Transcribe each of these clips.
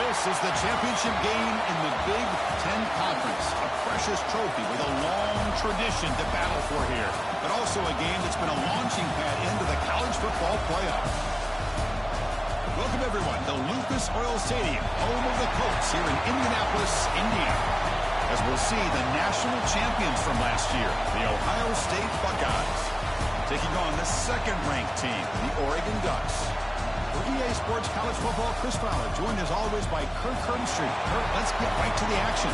This is the championship game in the Big Ten Conference. A precious trophy with a long tradition to battle for here. But also a game that's been a launching pad into the college football playoff. Welcome, everyone, to Lucas Oil Stadium, home of the Colts here in Indianapolis, Indiana. As we'll see the national champions from last year, the Ohio State Buckeyes, taking on the second-ranked team, the Oregon Ducks. For EA Sports College Football, Chris Fowler, joined as always by Kirk Herbstreit. Kirk, let's get right to the action.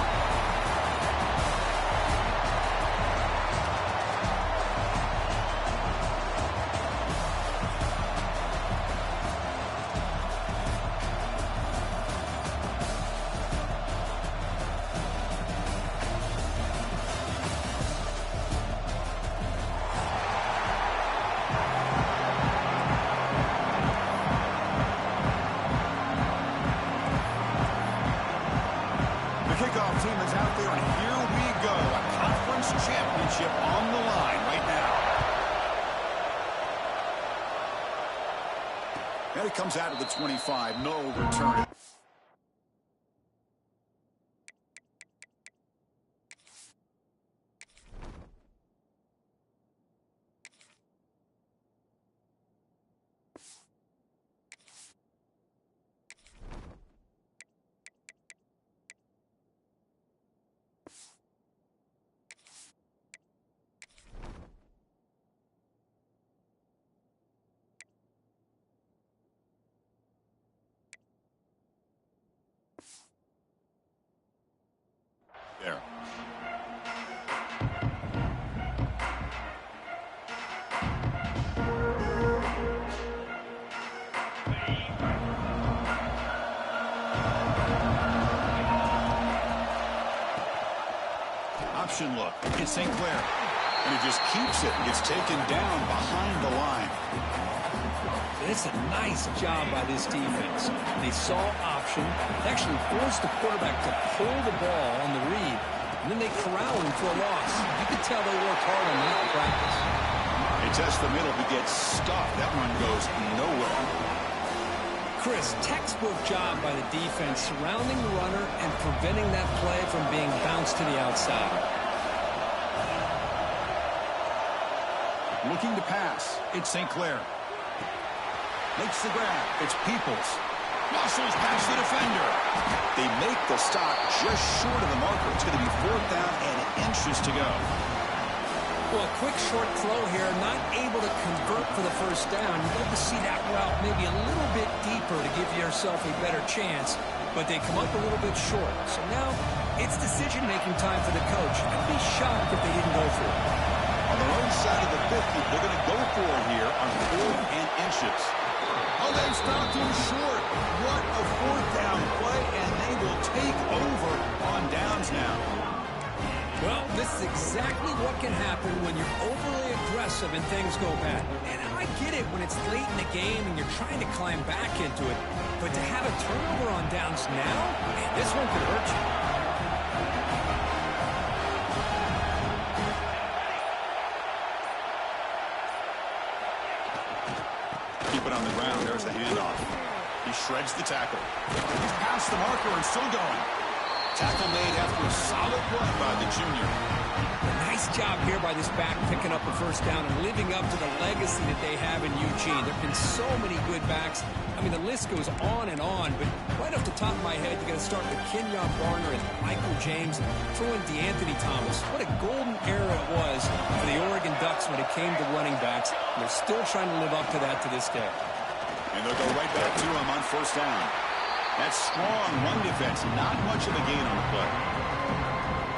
Team is out there, and here we go. A conference championship on the line right now. And it comes out of the 25. No return. There. Option look. It's St. Clair. And he just keeps it and gets taken down behind the line. It's a nice job by this defense. They saw option, actually forced the quarterback to pull the ball on the read, and then they corral him for a loss. You can tell they worked hard on that in practice. They test the middle, he gets stopped. That run goes nowhere. Chris, textbook job by the defense surrounding the runner and preventing that play from being bounced to the outside. Looking to pass. It's St. Clair. Makes the grab. It's Peoples. Muscles past the defender. They make the stop just short of the marker. It's going to be 4th down and inches to go. Well, a quick short throw here, not able to convert for the first down. You'd love to see that route maybe a little bit deeper to give yourself a better chance, but they come up a little bit short. So now it's decision-making time for the coach. I'd be shocked if they didn't go for it. On their own side of the 50, they're going to go for it here on 4th and inches. Oh, they stopped him short. What a 4th down play, and they will take over on downs now. Well, this is exactly what can happen when you're overly aggressive and things go bad. And I get it when it's late in the game and you're trying to climb back into it. But to have a turnover on downs now, man, this one could hurt you. Keep it on the ground. There's the handoff. He shreds the tackle. He's past the marker and still going. Tackle made after a solid play by the junior. Nice job here by this back picking up a first down and living up to the legacy that they have in Eugene. There have been so many good backs. I mean, the list goes on, but right off the top of my head, you got to start with Kenyon Barner and Michael James, throw in DeAnthony Thomas. What a golden era it was for the Oregon Ducks when it came to running backs. They're still trying to live up to that to this day. And they'll go right back to him on first down. That strong run defense, not much of a gain on the play.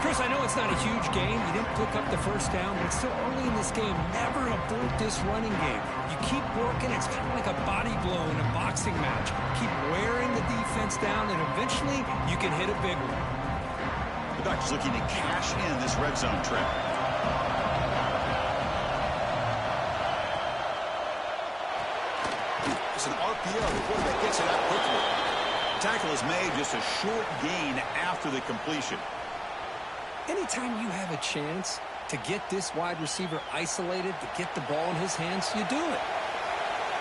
Chris, I know it's not a huge game. You didn't pick up the first down, but it's still early in this game. Never abort this running game. You keep working. It's kind of like a body blow in a boxing match. Keep wearing the defense down, and eventually you can hit a big one. The Ducks looking to cash in this red zone trip. It's an RPO. The quarterback gets it out quickly. Tackle is made, just a short gain after the completion. Anytime you have a chance to get this wide receiver isolated, to get the ball in his hands, you do it.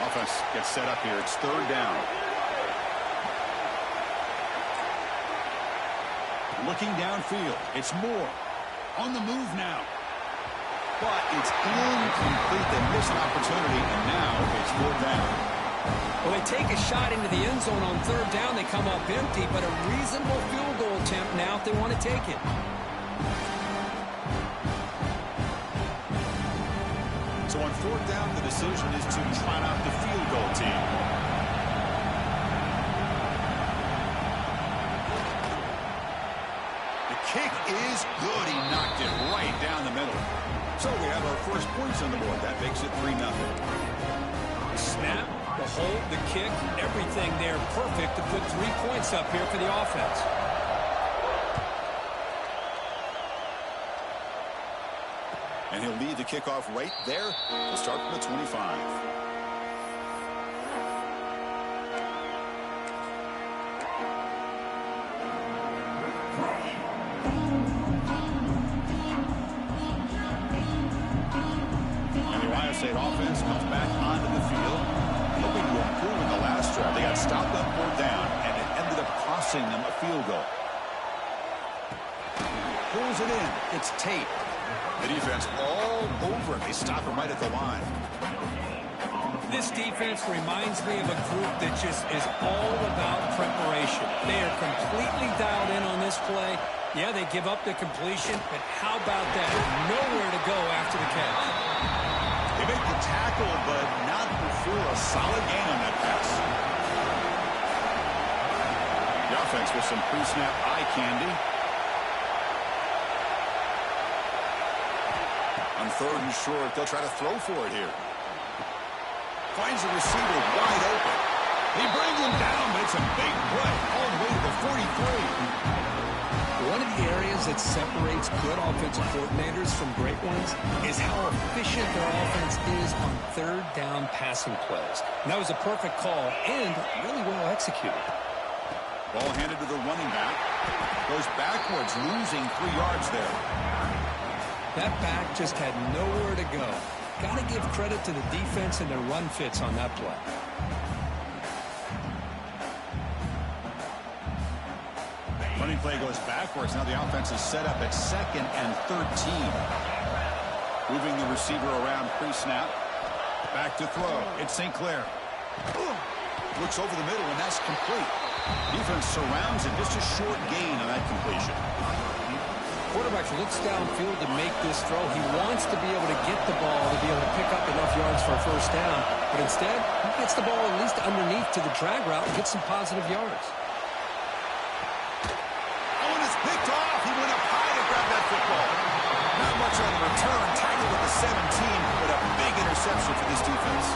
Offense gets set up here. It's 3rd down. Looking downfield. It's Moore. On the move now. But it's incomplete. They miss an opportunity, and now it's 4th down. Well, they take a shot into the end zone on 3rd down. They come up empty, but a reasonable field goal attempt now if they want to take it. So on 4th down, the decision is to trot out the field goal team. The kick is good. He knocked it right down the middle. So we have our first points on the board. That makes it 3-0. Snap, the hold, the kick, everything there perfect to put 3 points up here for the offense. And he'll lead the kickoff right there. He'll start from the 25. And the Ohio State offense comes back onto the field, hoping to improve in the last drive. They got stopped on 4th down, and it ended up costing them a field goal. Pulls it in. It's Tate. The defense all over him. They stop him right at the line. This defense reminds me of a group that just is all about preparation. They are completely dialed in on this play. Yeah, they give up the completion, but how about that? Nowhere to go after the catch. They make the tackle, but not before a solid gain on that pass. The offense with some pre-snap eye candy. On 3rd and short, they'll try to throw for it here. Finds the receiver wide open. He brings him down, but it's a big play all the way to the 43. One of the areas that separates good offensive coordinators from great ones is how efficient their offense is on 3rd down passing plays. And that was a perfect call and really well executed. Ball handed to the running back. Goes backwards, losing 3 yards there. That back just had nowhere to go. Got to give credit to the defense and their run fits on that play. Running play goes backwards. Now the offense is set up at 2nd and 13. Moving the receiver around pre-snap. Back to throw. It's St. Clair. Looks over the middle, and that's complete. Defense surrounds it. Just a short gain on that completion. Quarterback looks downfield to make this throw. He wants to be able to get the ball to be able to pick up enough yards for a 1st down. But instead, he gets the ball at least underneath to the drag route and gets some positive yards. Oh, and it's picked off. He went up high to grab that football. Not much on the return. Tackled at the 17, but a big interception for this defense.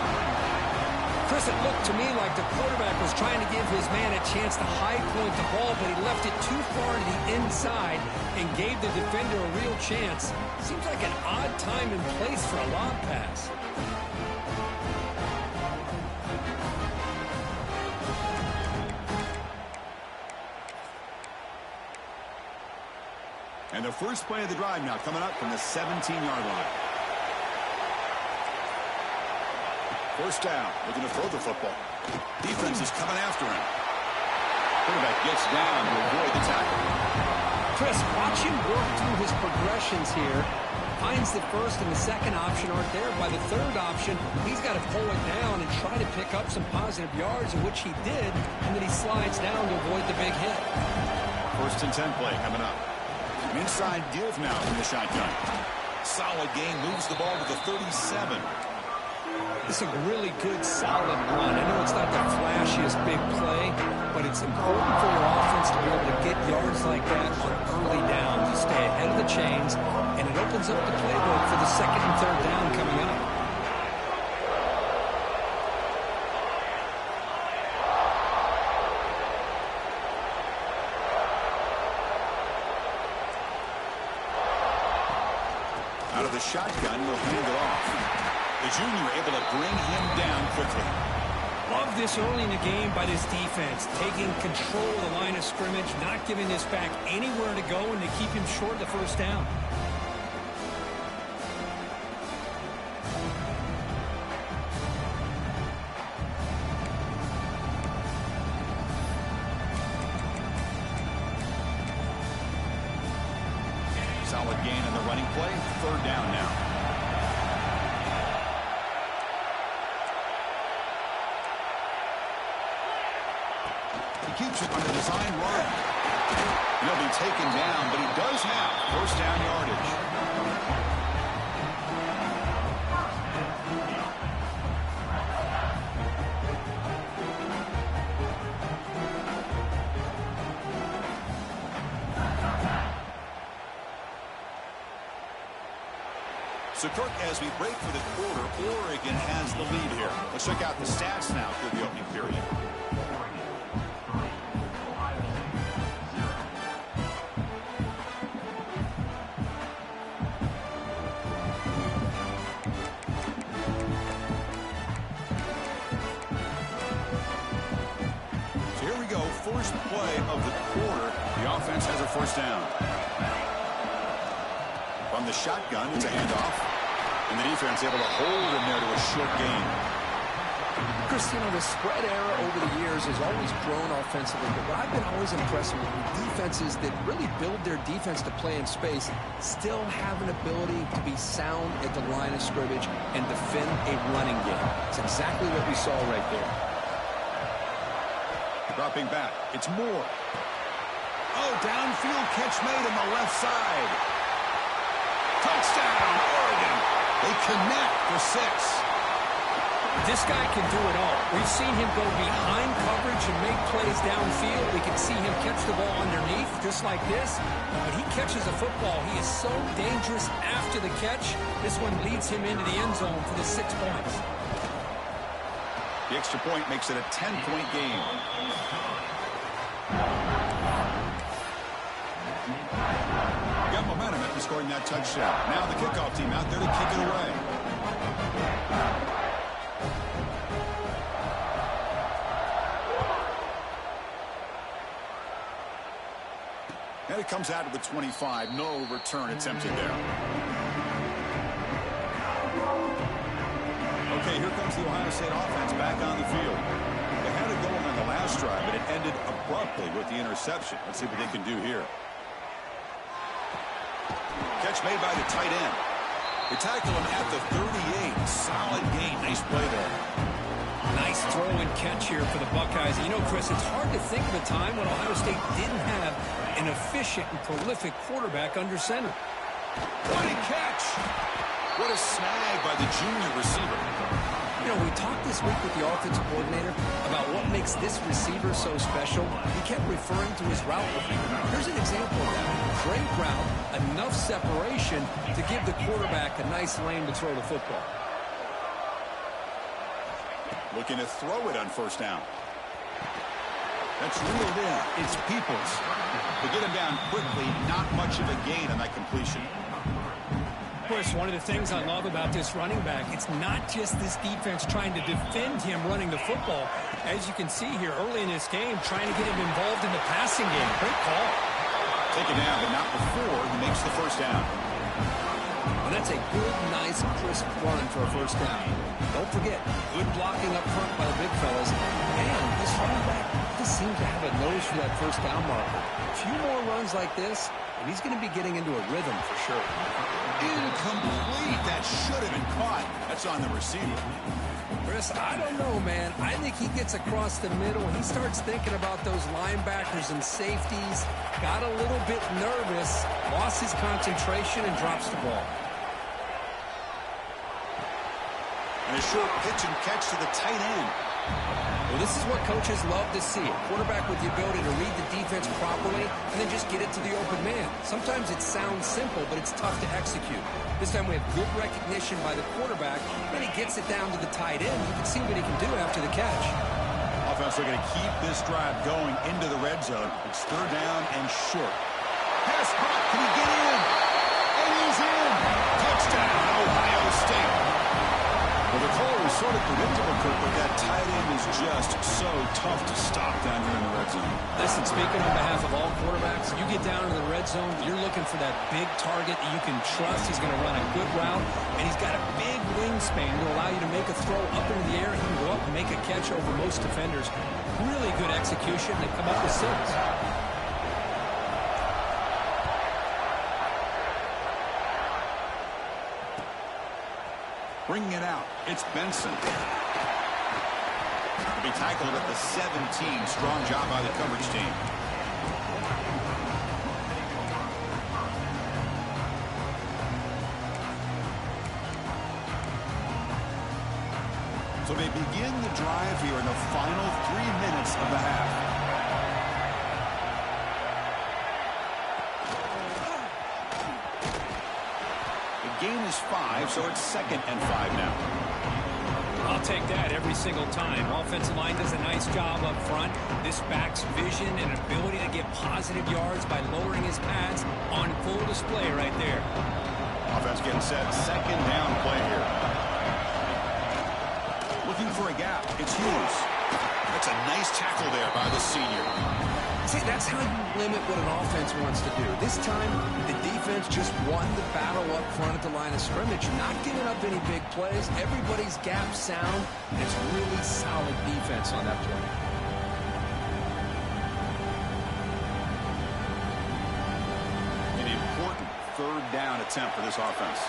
Chris, it looked to me like the quarterback was trying to give his man a chance to high point the ball, but he left it too far to the inside and gave the defender a real chance. Seems like an odd time and place for a lob pass. And the first play of the drive now coming up from the 17-yard line. 1st down, looking to throw the football. Defense is coming after him. Quarterback gets down to avoid the tackle. Chris, watch him work through his progressions here. Finds the 1st and the 2nd option aren't there. By the 3rd option, he's got to pull it down and try to pick up some positive yards, in which he did, and then he slides down to avoid the big hit. 1st and 10 play coming up. An inside give now from the shotgun. Solid gain, moves the ball to the 37. It's a really good, solid run. I know it's not the flashiest big play, but it's important for your offense to be able to get yards like that on early downs to stay ahead of the chains, and it opens up the playbook for the 2nd and 3rd down coming up. Out of the shotgun, he'll hand it off. The junior able to bring him down quickly. Love this early in the game by this defense, taking control of the line of scrimmage, not giving this back anywhere to go, and to keep him short of the 1st down. solid gain on the running play. Third down now. He keeps it on the design run. He'll be taken down, but he does have first down yardage. So, Kirk, as we break for the quarter, Oregon has the lead here. Let's check out the stats now through the opening period. So here we go, first play of the quarter. The offense has a first down. From the shotgun, it's a handoff. And the defense able to hold him there to a short gain. Chris, the spread era over the years has always grown offensively, but what I've been always impressed with defenses that really build their defense to play in space still have an ability to be sound at the line of scrimmage and defend a running game. It's exactly what we saw right there. Dropping back, it's Moore. Oh, downfield catch made on the left side. Touchdown, Oregon. They connect for 6. This guy can do it all. We've seen him go behind coverage and make plays downfield. We can see him catch the ball underneath, just like this. But he catches a football. He is so dangerous after the catch. This one leads him into the end zone for the 6 points. The extra point makes it a 10-point game. Got momentum after scoring that touchdown. Now the kickoff team out there to kick it away. And it comes out to the 25. No return attempted there. Okay, here comes the Ohio State offense back on the field. They had it going on the last drive, but it ended abruptly with the interception. Let's see what they can do here. Catch made by the tight end. They tackle him at the 38. Solid gain. Nice play there. Nice throw and catch here for the Buckeyes. You know, Chris, it's hard to think of a time when Ohio State didn't have an efficient and prolific quarterback under center. What a catch! What a snag by the junior receiver. You know, we talked this week with the offensive coordinator about what makes this receiver so special. He kept referring to his route running. Here's an example of that. Great route, enough separation to give the quarterback a nice lane to throw the football. Looking to throw it on first down. That's reeled in. It's Peoples. To get him down quickly, not much of a gain on that completion. Chris, one of the things I love about this running back, it's not just this defense trying to defend him running the football. As you can see here early in this game, trying to get him involved in the passing game. Great call. Taken down, but not before he makes the first down. And that's a good, nice, crisp run for a first down. Don't forget, good blocking up front by the big fellas. And this running back just seems to have a nose for that first down marker. A few more runs like this, and he's going to be getting into a rhythm for sure. Incomplete. That should have been caught. That's on the receiver. Chris, I don't know, man. I think he gets across the middle. He starts thinking about those linebackers and safeties. Got a little bit nervous, lost his concentration, and drops the ball. And a short pitch and catch to the tight end. Well, this is what coaches love to see. A quarterback with the ability to read the defense properly and then just get it to the open man. Sometimes it sounds simple, but it's tough to execute. This time we have good recognition by the quarterback. Then he gets it down to the tight end. You can see what he can do after the catch. Offense looking to keep this drive going into the red zone. It's third down and short. Pass caught. Can he get in? And he's in. Touchdown, Ohio State. Well, the call was sort of predictable, Kirk, but that tight end is just so tough to stop down here in the red zone. Listen, speaking on behalf of all quarterbacks, you get down in the red zone, you're looking for that big target that you can trust. He's going to run a good route, and he's got a big wingspan to allow you to make a throw up into the air. He can go up and make a catch over most defenders. Really good execution. They come up with 6. Bringing it out, it's Benson. To be tackled at the 17. Strong job by the coverage team. So they begin the drive here in the final 3 minutes of the half. The gain is 5, so it's 2nd and 5 now. I'll take that every single time. Offensive line does a nice job up front. This back's vision and ability to get positive yards by lowering his pads on full display right there. Offense getting set. 2nd down play here. Looking for a gap. It's Hughes. That's a nice tackle there by the senior. See, that's how you limit what an offense wants to do. This time, the defense just won the battle up front at the line of scrimmage. Not giving up any big plays. Everybody's gap sound. And it's really solid defense on that play. An important 3rd down attempt for this offense.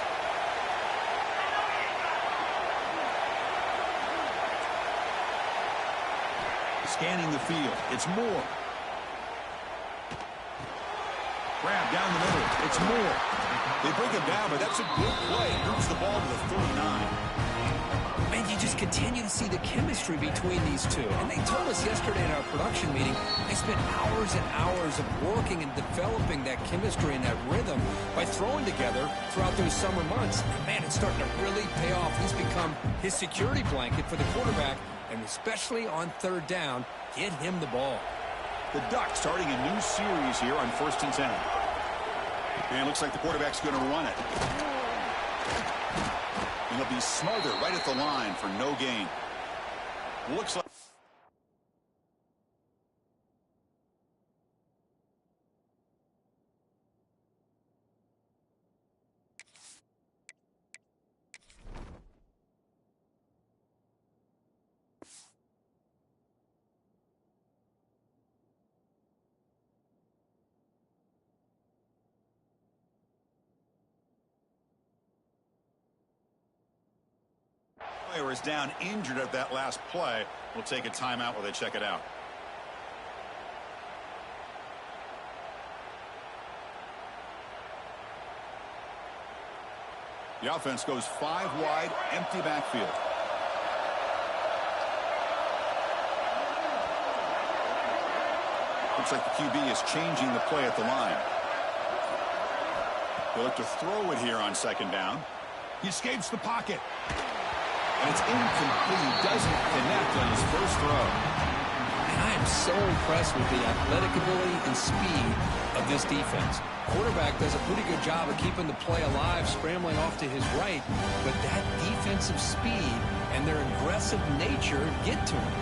Scanning the field. It's Moore. Grab down the middle. It's Moore. They break him down, but that's a good play. Moves the ball to the 39. Man, you just continue to see the chemistry between these two. And they told us yesterday in our production meeting, they spent hours and hours of working and developing that chemistry and that rhythm by throwing together throughout those summer months. And man, it's starting to really pay off. He's become his security blanket for the quarterback, and especially on 3rd down, get him the ball. The Ducks starting a new series here on 1st and 10. And it looks like the quarterback's going to run it. And he'll be smothered right at the line for no gain. Looks like... player is down injured at that last play. We'll take a timeout while they check it out. The offense goes 5 wide, empty backfield. Looks like the QB is changing the play at the line. They look to throw it here on 2nd down. He escapes the pocket. And it's incomplete. He doesn't connect on his first throw. And I am so impressed with the athletic ability and speed of this defense. Quarterback does a pretty good job of keeping the play alive, scrambling off to his right. But that defensive speed and their aggressive nature get to him.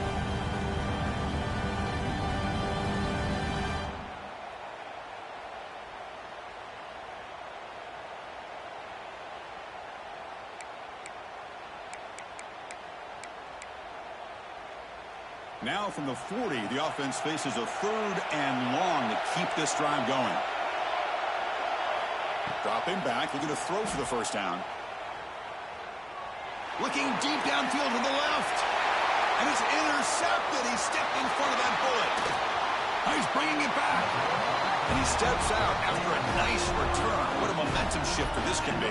Now from the 40, the offense faces a 3rd and long to keep this drive going. Dropping back, looking to throw for the 1st down. Looking deep downfield to the left. And it's intercepted. He stepped in front of that bullet. Now he's bringing it back. And he steps out after a nice return. What a momentum shifter this can be.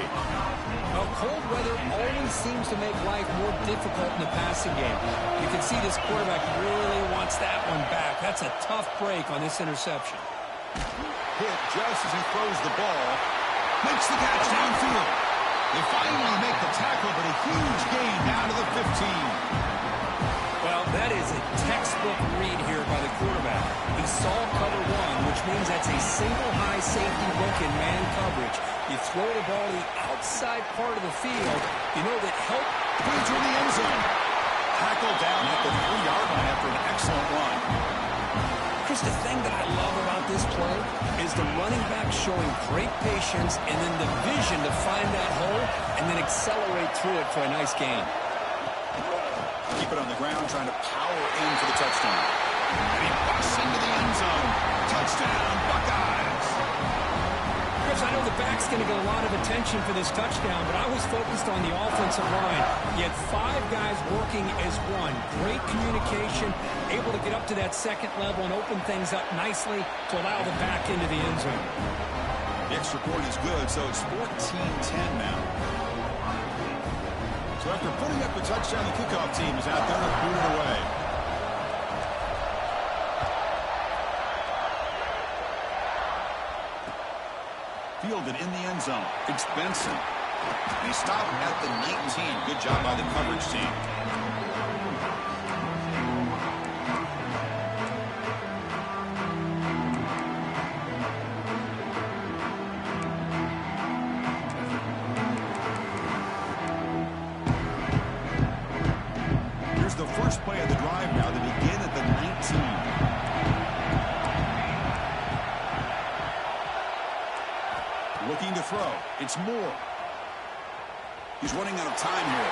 Well, cold weather always seems to make life more difficult in the passing game. You can see this quarterback really wants that one back. That's a tough break on this interception. Hit just as he throws the ball. Makes the catch downfield. They finally make the tackle, but a huge gain down to the 15. Well, that is a textbook read here by the quarterback. He saw cover 1, which means that's a single high safety look in man coverage. You throw the ball to the outside part of the field, you know that help brings her in the end zone. Tackled down at the 3-yard line after an excellent run. Chris, the thing that I love about this play is the running back showing great patience and then the vision to find that hole and then accelerate through it for a nice gain. Keep it on the ground, trying to power in for the touchdown. And he busts into the end zone. Touchdown, Buckeyes. Chris, Coach, I know the back's going to get a lot of attention for this touchdown, but I was focused on the offensive line. You had 5 guys working as one. Great communication, able to get up to that second level and open things up nicely to allow the back into the end zone. The extra point is good, so it's 14-10 now. So after putting up the touchdown, the kickoff team is out there to boot it away. Fielded in the end zone. It's Benson. And he stopped at the 19. Good job by the coverage team. Here's the first play of the drive now to begin at the 19. Looking to throw. It's Moore. He's running out of time here.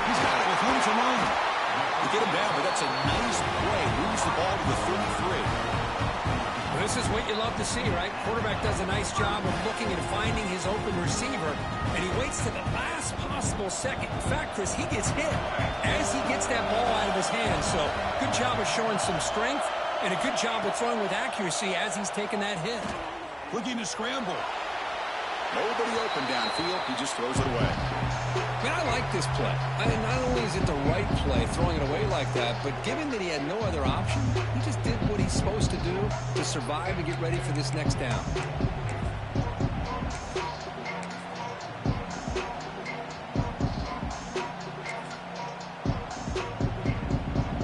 He's got it with room to run. To get him down, but that's a nice play. Moves the ball to the 33. Well, this is what you love to see, right? Quarterback does a nice job of looking and finding his open receiver, and he waits to the last possible second. In fact, Chris, he gets hit as he gets that ball out of his hands. So good job of showing some strength and a good job of throwing with accuracy as he's taking that hit. Looking to scramble. Nobody open downfield. He just throws it away. Man, I like this play. I mean, not only is it the right play, throwing it away like that, but given that he had no other option, he just did what he's supposed to do to survive and get ready for this next down.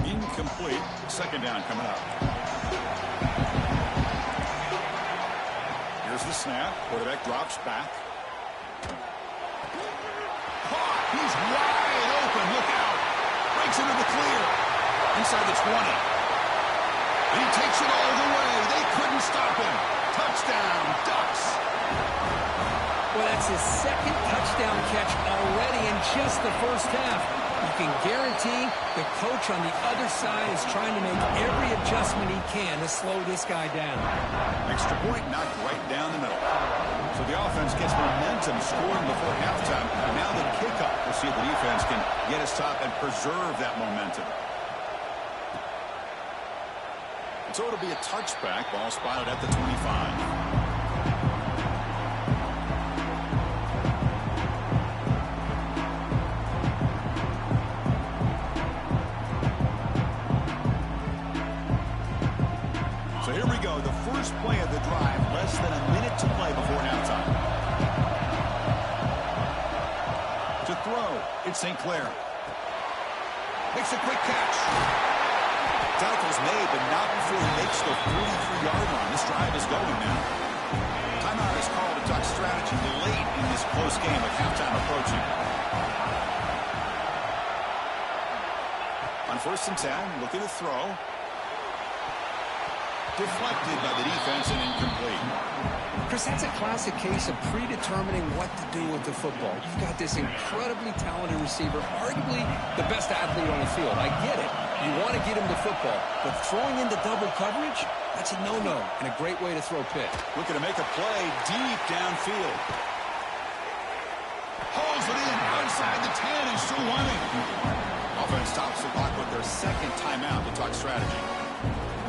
Incomplete. Second down coming up. Here's the snap. Quarterback drops back. Caught. He's wide open. Look out. Breaks into the clear. Inside the 20. And he takes it all the way. They couldn't stop him. Touchdown, Ducks. Well, that's his second touchdown catch already in just the first half. You can guarantee the coach on the other side is trying to make every adjustment he can to slow this guy down. Extra point knocked right down the middle. So the offense gets momentum scoring before halftime. Now the kickoff. We'll see if the defense can get a stop and preserve that momentum. So it'll be a touchback. Ball spotted at the 25. So here we go, the first play of the drive, less than a minute to play before halftime. To throw, it's St. Clair. Makes a quick catch. Tackle's made, but not before he makes the 43-yard line. This drive is going now. Timeout is called a Duck strategy late in this close game with halftime approaching. On 1st and 10, looking to throw. Deflected by the defense and incomplete. Chris, that's a classic case of predetermining what to do with the football. You've got this incredibly talented receiver, arguably the best athlete on the field. I get it. You want to get him the football, but throwing into double coverage, that's a no-no and a great way to throw pick. Looking to make a play deep downfield. Hauls it in outside the 10 and still running. Offense stops the clock with their second timeout to talk strategy.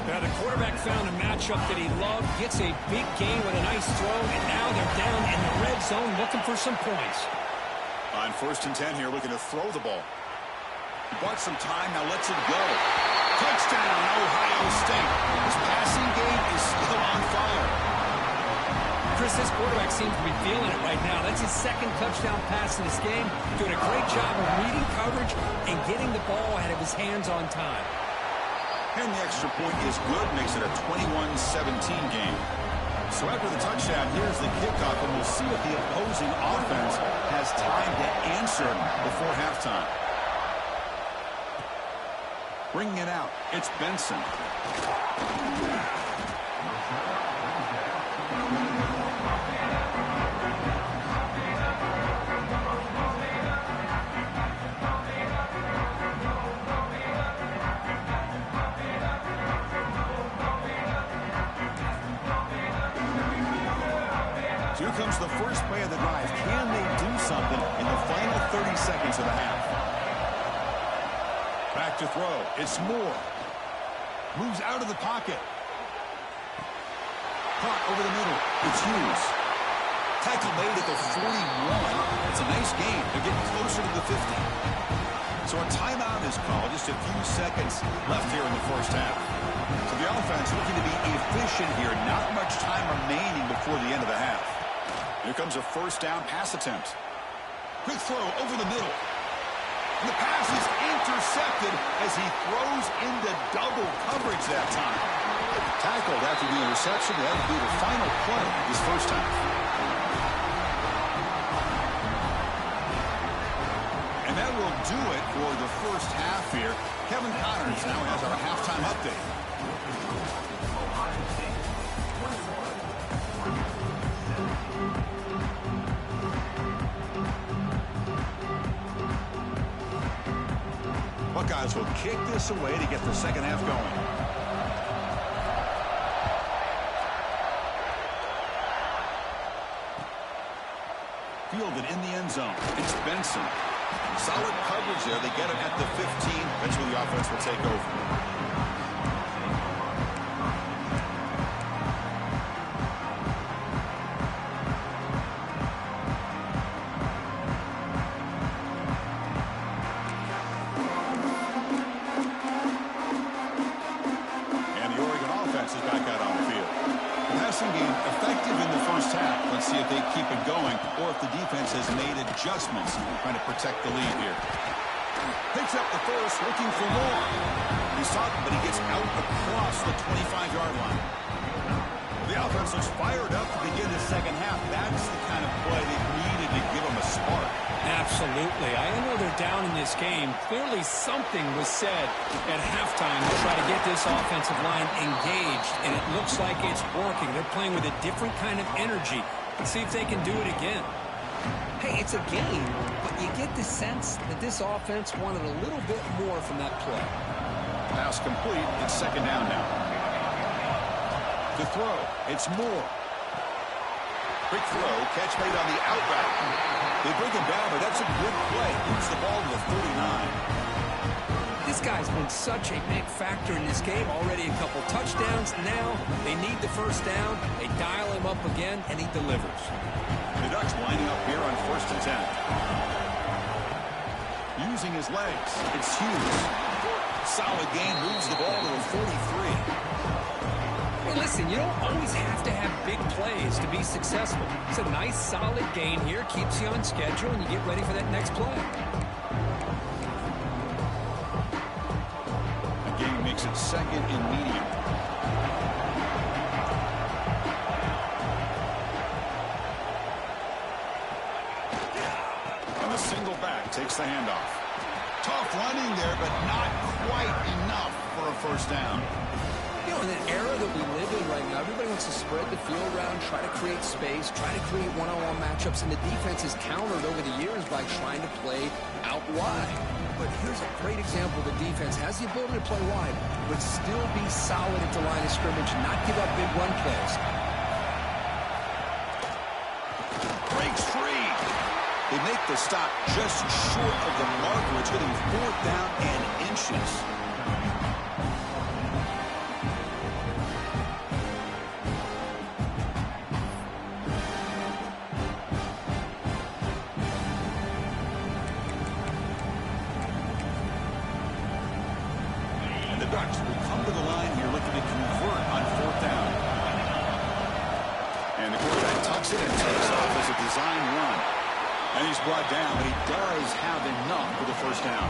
Now the quarterback found a matchup that he loved, gets a big gain with a nice throw, and now they're down in the red zone looking for some points. On 1st and 10 here, looking to throw the ball. He bought some time, now lets it go. Touchdown, Ohio State. His passing game is still on fire. Chris, this quarterback seems to be feeling it right now. That's his second touchdown pass in this game. Doing a great job of reading coverage and getting the ball out of his hands on time. And the extra point is good, makes it a 21-17 game. So after the touchdown, here's the kickoff, and we'll see if the opposing offense has time to answer before halftime. Bringing it out, it's Benson. Here comes the first play of the drive. Can they do something in the final 30 seconds of the half? Back to throw. It's Moore. Moves out of the pocket. Caught over the middle. It's Hughes. Tackle made at the 41. It's a nice game. They're getting closer to the 50. So a timeout is called. Just a few seconds left here in the first half. So the offense looking to be efficient here. Not much time remaining before the end of the half. Here comes a first down pass attempt. Quick throw over the middle. And the pass is intercepted as he throws into double coverage that time. Tackled after the interception. That will be the final play of this first half. And that will do it for the first half here. Kevin Connors now has our halftime update. Buckeyes will kick this away to get the second half going. Fielded in the end zone. It's Benson. Solid coverage there. They get it at the 15. That's where the offense will take over. Adjustments, trying to protect the lead here. Picks up the first, looking for more. He's talking, but he gets out across the 25-yard line. The offense looks fired up to begin the second half. That's the kind of play they needed to give them a spark. Absolutely. I know they're down in this game. Clearly something was said at halftime to try to get this offensive line engaged, and it looks like it's working. They're playing with a different kind of energy. Let's see if they can do it again. Hey, it's a game, but you get the sense that this offense wanted a little bit more from that play. Pass complete. It's second down now. To throw, it's Moore. Quick throw, catch made on the out route. They bring him down, but that's a good play. Moves the ball to the 39. This guy's been such a big factor in this game. Already a couple touchdowns. Now they need the first down. They dial him up again, and he delivers. The Ducks lining up here on 1st and 10. Using his legs, it's Hughes. Solid gain, moves the ball to the 43. Hey, listen, you don't always have to have big plays to be successful. It's a nice, solid gain here, keeps you on schedule, and you get ready for that next play. The game makes it second and medium. Takes the handoff. Tough running there, but not quite enough for a first down. You know, in an era that we live in right now, everybody wants to spread the field around, try to create space, try to create one-on-one matchups, and the defense is countered over the years by trying to play out wide. But here's a great example. The defense has the ability to play wide, but still be solid at the line of scrimmage, not give up big run plays. Breaks free. They make the stop just short of the marker. It's getting 4th down and inches. And the Ducks will come to the line here looking to convert on 4th down. And the quarterback tucks it and takes off as a design run. And he's brought down, but he does have enough for the first down.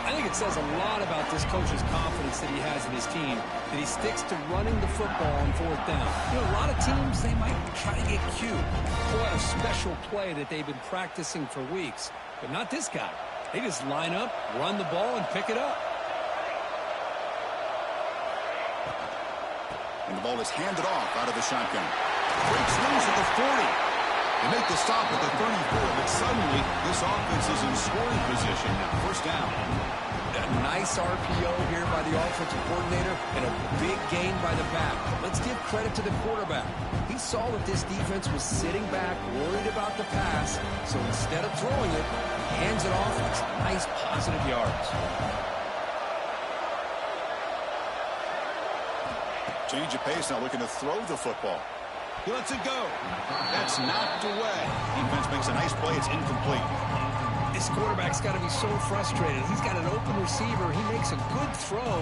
I think it says a lot about this coach's confidence that he has in his team, that he sticks to running the football on 4th down. You know, a lot of teams, they might try to get cute, pull out a special play that they've been practicing for weeks. But not this guy. They just line up, run the ball, and pick it up. And the ball is handed off out of the shotgun. Breaks loose at the 40. They make the stop at the 34, but suddenly this offense is in scoring position now. First down. A nice RPO here by the offensive coordinator and a big gain by the back. Let's give credit to the quarterback. He saw that this defense was sitting back, worried about the pass, so instead of throwing it, he hands it off with some nice positive yards. Change of pace, now looking to throw the football. He lets it go. That's knocked away. Defense makes a nice play. It's incomplete. This quarterback's got to be so frustrated. He's got an open receiver. He makes a good throw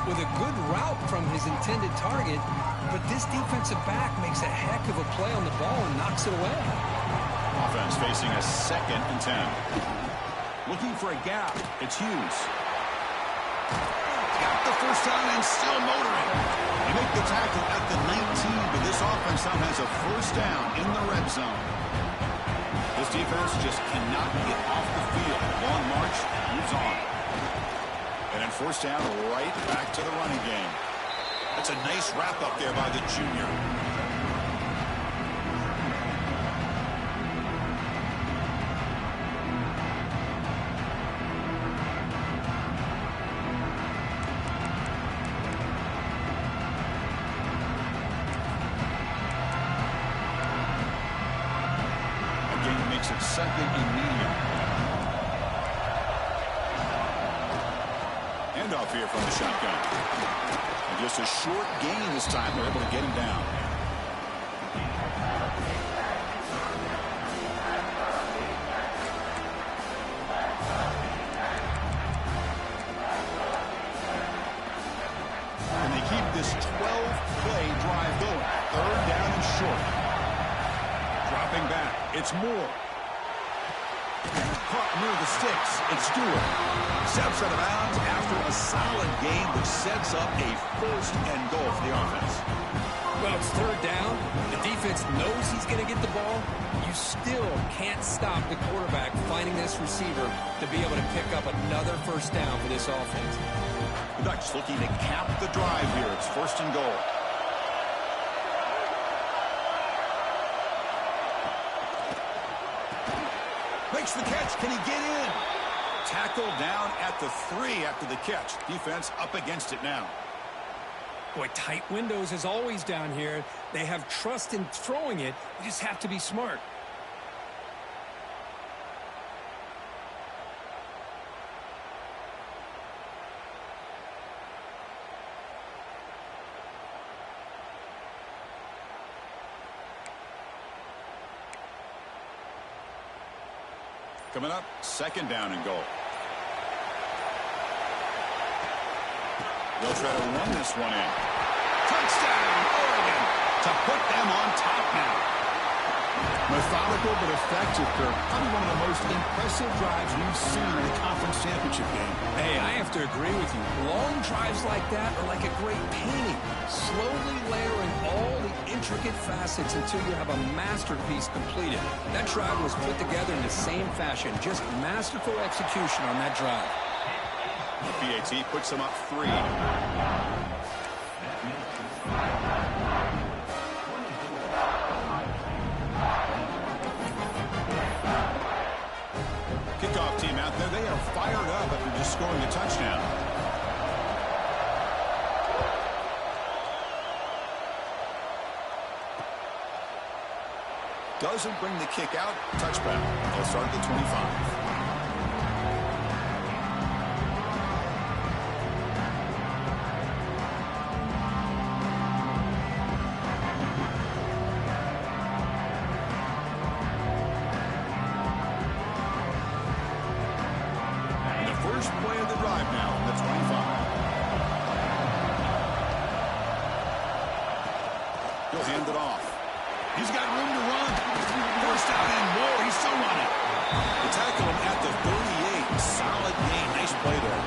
with a good route from his intended target, but this defensive back makes a heck of a play on the ball and knocks it away. Offense facing a 2nd and 10. Looking for a gap. It's Hughes. Got the first down and still motoring. They make the tackle at the 19, but this offense now has a first down in the red zone. This defense just cannot get off the field. Long march moves on. And then first down right back to the running game. That's a nice wrap up there by the junior. Makes it 2nd and medium. Handoff here from the shotgun. And just a short gain this time. They're able to get him down. And they keep this 12-play drive going. 3rd down and short. Dropping back. It's Moore. Caught near the sticks. It's Stewart. Steps out of bounds after a solid gain, which sets up a 1st and goal for the offense. Well, it's 3rd down. The defense knows he's going to get the ball. You still can't stop the quarterback finding this receiver to be able to pick up another first down for this offense. The Ducks looking to cap the drive here. It's 1st and goal. Makes the catch. Can he get in? Tackled down at the 3 after the catch. Defense up against it now. Boy, tight windows as always down here. They have trust in throwing it. You just have to be smart. Coming up, 2nd down and goal. They'll try to run this one in. Touchdown, Oregon, to put them on top now. Methodical but effective, Kirk. Probably one of the most impressive drives we've seen in the conference championship game. Hey, I have to agree with you. Long drives like that are like a great painting. Slowly layering all the intricate facets until you have a masterpiece completed. That drive was put together in the same fashion. Just masterful execution on that drive. BAT puts them up 3. Kickoff team out there. They are fired up after just scoring a touchdown. Doesn't bring the kick out. Touchback. They'll start at the 25. First play of the drive now on the 25. He'll hand it off. He's got room to run. First down and more. He's still running. They tackle him at the 38. Solid gain. Nice play there.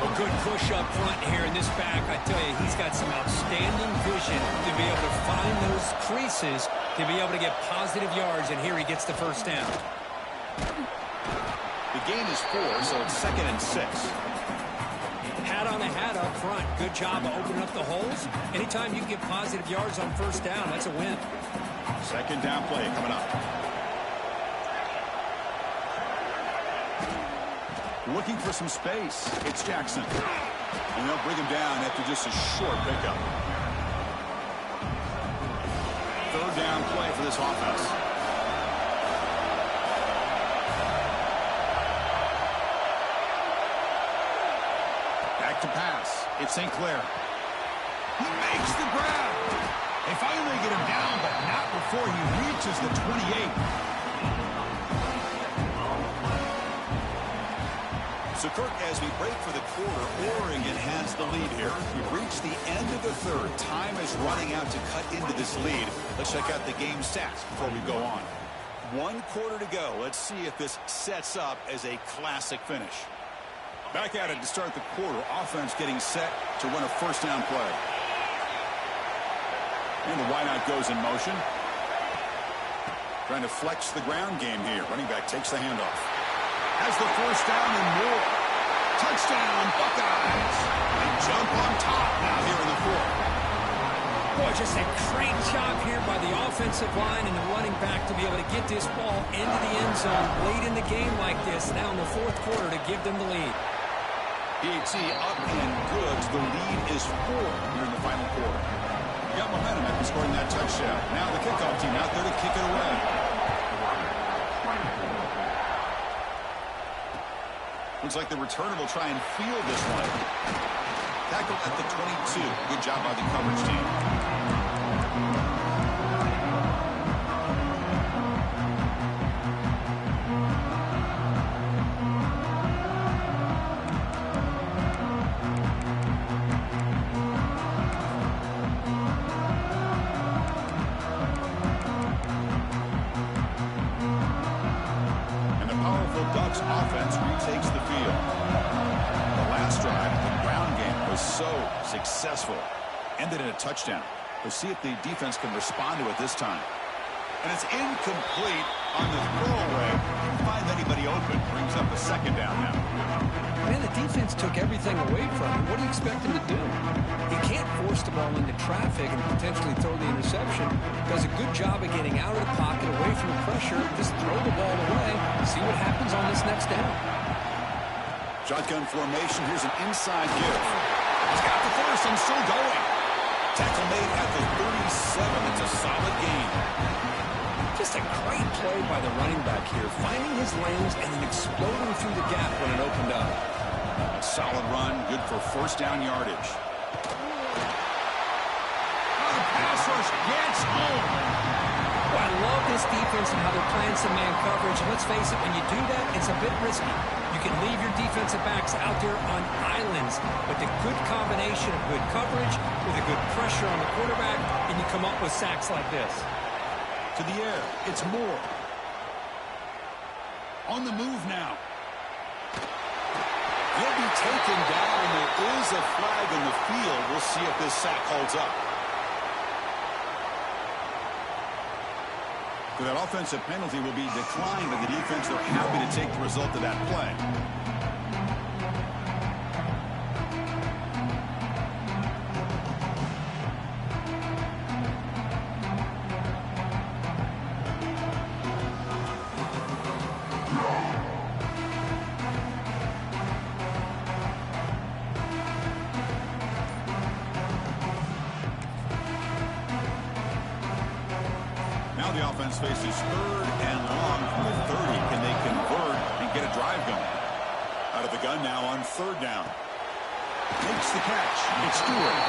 A good push up front here in this back. I tell you, he's got some outstanding vision to be able to find those creases, to be able to get positive yards, and here he gets the first down. The gain is 4, so it's 2nd and 6. Hat on the hat up front. Good job of opening up the holes. Anytime you can get positive yards on first down, that's a win. 2nd down play coming up. Looking for some space. It's Jackson. And they'll bring him down after just a short pickup. Third down play for this offense. Back to pass. It's St. Clair. He makes the grab. They finally get him down, but not before he reaches the 28. So, Kirk, as we break for the quarter, Oregon has the lead here. We've reached the end of the third. Time is running out to cut into this lead. Let's check out the game stats before we go on. 1 quarter to go. Let's see if this sets up as a classic finish. Back at it to start the quarter. Offense getting set to run a first down play. And the wideout goes in motion. Trying to flex the ground game here. Running back takes the handoff. Has the first down and more. Touchdown, Buckeyes. They jump on top now here in the fourth. Boy, just a great job here by the offensive line and the running back to be able to get this ball into the end zone late in the game like this, now in the fourth quarter to give them the lead. PAT up and good. The lead is 4 here in the final quarter. You got momentum after scoring that touchdown. Now the kickoff team out there to kick it away. Looks like the returner will try and field this one. Tackled at the 22. Good job by the coverage team. Ducks offense retakes the field. The last drive, the ground game was so successful. Ended in a touchdown. We'll see if the defense can respond to it this time. And it's incomplete on the throwaway. Didn't find anybody open. Brings up a second down now. Man, the defense took everything away from him. What do you expect him to do? He can't force the ball into traffic and potentially throw the interception. Does a good job of getting out of the pocket, away from the pressure. Just throw the ball away. See what happens on this next down. Shotgun formation. Here's an inside give. He's got the first and still going. Tackle made at the 37. It's a solid gain. Just a great play by the running back here, finding his lanes and then exploding through the gap when it opened up. A solid run, good for first down yardage. Oh, the pass rush gets home. Well, I love this defense and how they're playing some man coverage. And let's face it, when you do that, it's a bit risky. You can leave your defensive backs out there on islands, but the good combination of good coverage with a good pressure on the quarterback, and you come up with sacks like this. To the air, it's Moore. On the move now. He'll be taken down. There is a flag in the field. We'll see if this sack holds up. So that offensive penalty will be declined by the defense. They're happy to take the result of that play. Now the offense faces third and long from the 30. Can they convert and get a drive going? Out of the gun now on third down. Takes the catch. It's Stewart.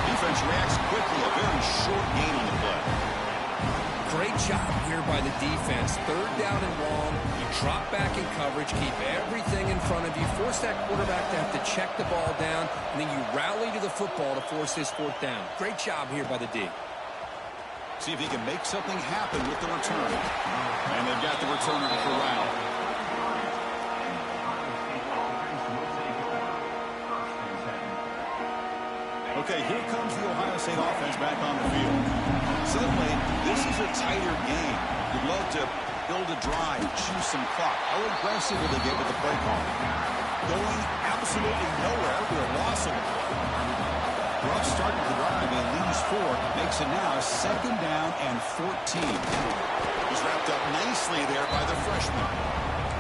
Defense reacts quickly. A very short gain on the play. Great job here by the defense. Third down and long. You drop back in coverage, keep everything in front of you, force that quarterback to have to check the ball down, and then you rally to the football to force this fourth down. Great job here by the D. See if he can make something happen with the return. And they've got the returner to corral. Okay, here comes the Ohio State offense back on the field. Suddenly, this is a tighter game. You'd love to build a drive, choose some clock. How aggressive will they get with the play call? Going absolutely nowhere with a loss of the play. Rough start to the drive and leads 4. Makes it now second down and 14. He's wrapped up nicely there by the freshman.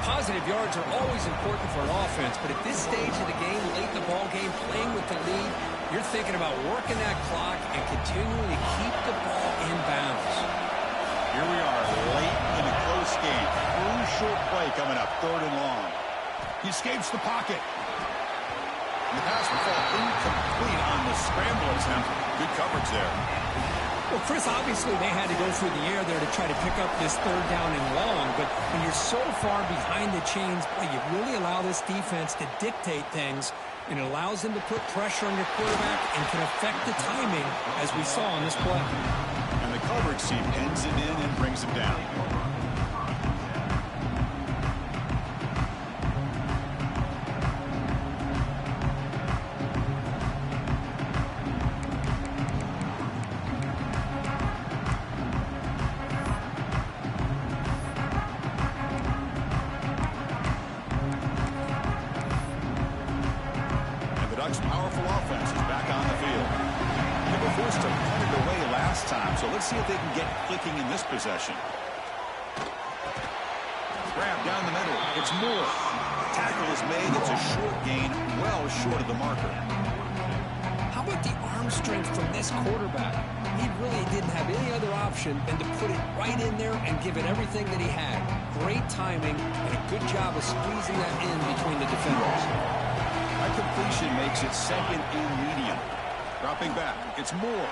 Positive yards are always important for an offense, but at this stage of the game, late in the ball game, playing with the lead, you're thinking about working that clock and continuing to keep the ball in bounds. Here we are, late in a close game. Crucial play coming up, 3rd and long. He escapes the pocket. And the pass will fall incomplete on the scramble attempt. Good coverage there. Well, Chris, obviously they had to go through the air there to try to pick up this 3rd down and long, but when you're so far behind the chains, boy, you really allow this defense to dictate things, and it allows them to put pressure on your quarterback and can affect the timing, as we saw on this play. And the coverage team ends it in and brings him down. Powerful offense is back on the field. They were forced to punt it away last time, so let's see if they can get clicking in this possession. Grab down the middle. It's Moore. Tackle is made. It's a short gain, well short of the marker. How about the arm strength from this quarterback? He really didn't have any other option than to put it right in there and give it everything that he had. Great timing and a good job of squeezing that in between the defenders. That completion makes it 2nd and medium. Dropping back. It's Moore.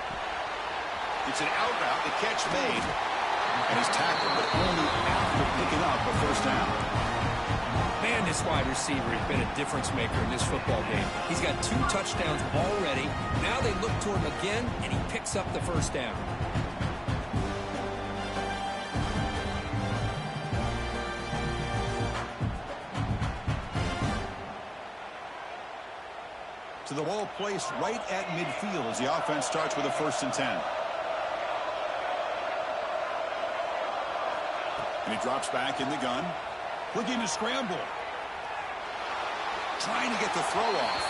It's an out route. The catch made. And he's tackled, but only after picking up a 1st down. Man, this wide receiver has been a difference maker in this football game. He's got 2 touchdowns already. Now they look to him again, and he picks up the 1st down. To the ball placed right at midfield as the offense starts with a 1st and 10. And he drops back in the gun. Looking to scramble. Trying to get the throw off.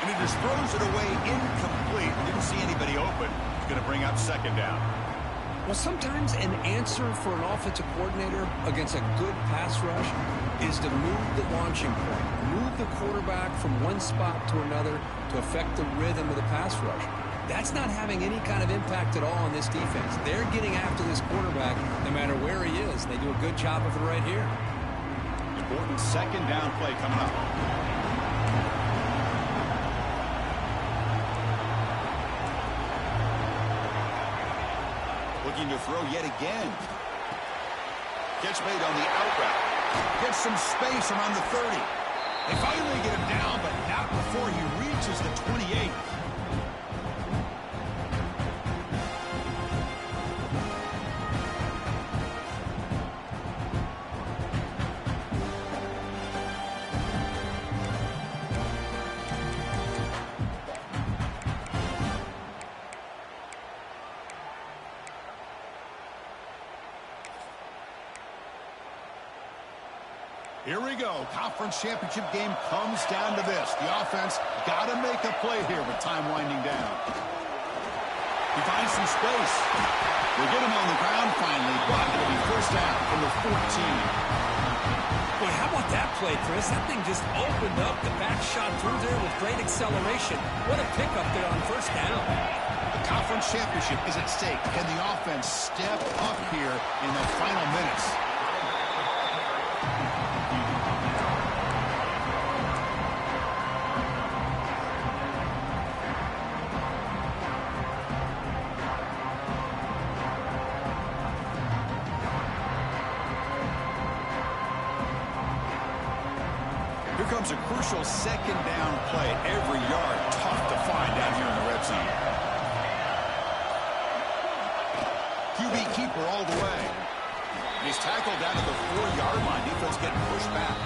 And he just throws it away incomplete. Didn't see anybody open. He's going to bring up 2nd down. Well, sometimes an answer for an offensive coordinator against a good pass rush is to move the launching point. Move the quarterback from one spot to another to affect the rhythm of the pass rush. That's not having any kind of impact at all on this defense. They're getting after this quarterback no matter where he is. They do a good job of it right here. Important 2nd down play coming up. Looking to throw yet again. Catch made on the out route. Gets some space around the 30. They finally get him down, but not before he reaches the 28. Here we go. Conference championship game comes down to this. The offense got to make a play here with time winding down. He finds some space. They get him on the ground finally, but it'll be 1st down from the 14. Boy, how about that play, Chris? That thing just opened up. The back shot through there with great acceleration. What a pickup there on 1st down. The conference championship is at stake. Can the offense step up here in the final minutes? Here comes a crucial 2nd down play. Every yard tough to find down here in the red zone. QB keeper all the way. He's tackled down to the 4-yard line. Defense getting pushed back.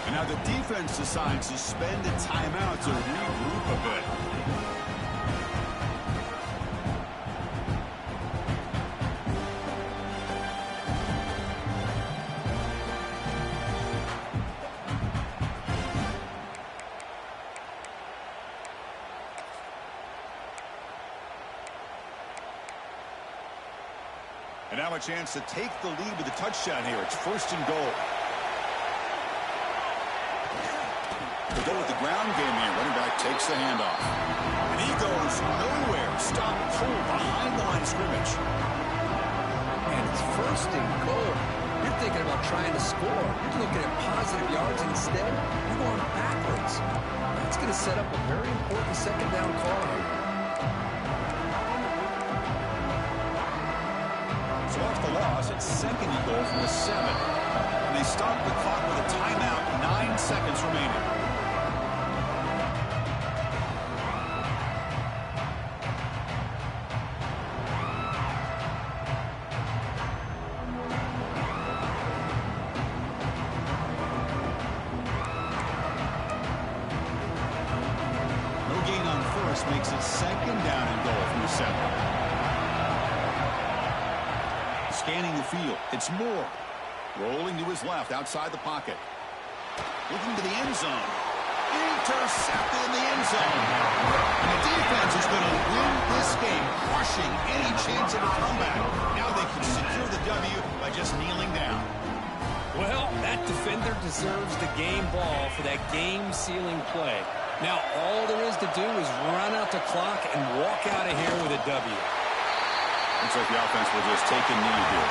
And now the defense decides to spend a timeout to regroup a bit. And now a chance to take the lead with a touchdown here. It's 1st and goal. takes the handoff. And he goes nowhere. Stop cold behind the line of scrimmage. And it's first and goal. You're thinking about trying to score. You're looking at positive yards instead. You're going backwards. That's going to set up a very important second down call here. So off the loss, it's second and goal from the 7. And they stop the clock with a timeout, 9 seconds remaining. No gain on first makes it second down and goal from the 7. Scanning the field, it's Moore. Rolling to his left, outside the pocket. Looking to the end zone. Intercepted in the end zone. And the defense is going to win this game, crushing any chance of a comeback. Now they can secure the W by just kneeling down. Well, that defender deserves the game ball for that game-sealing play. Now all there is to do is run out the clock and walk out of here with a W. Looks like the offense will just take a knee here.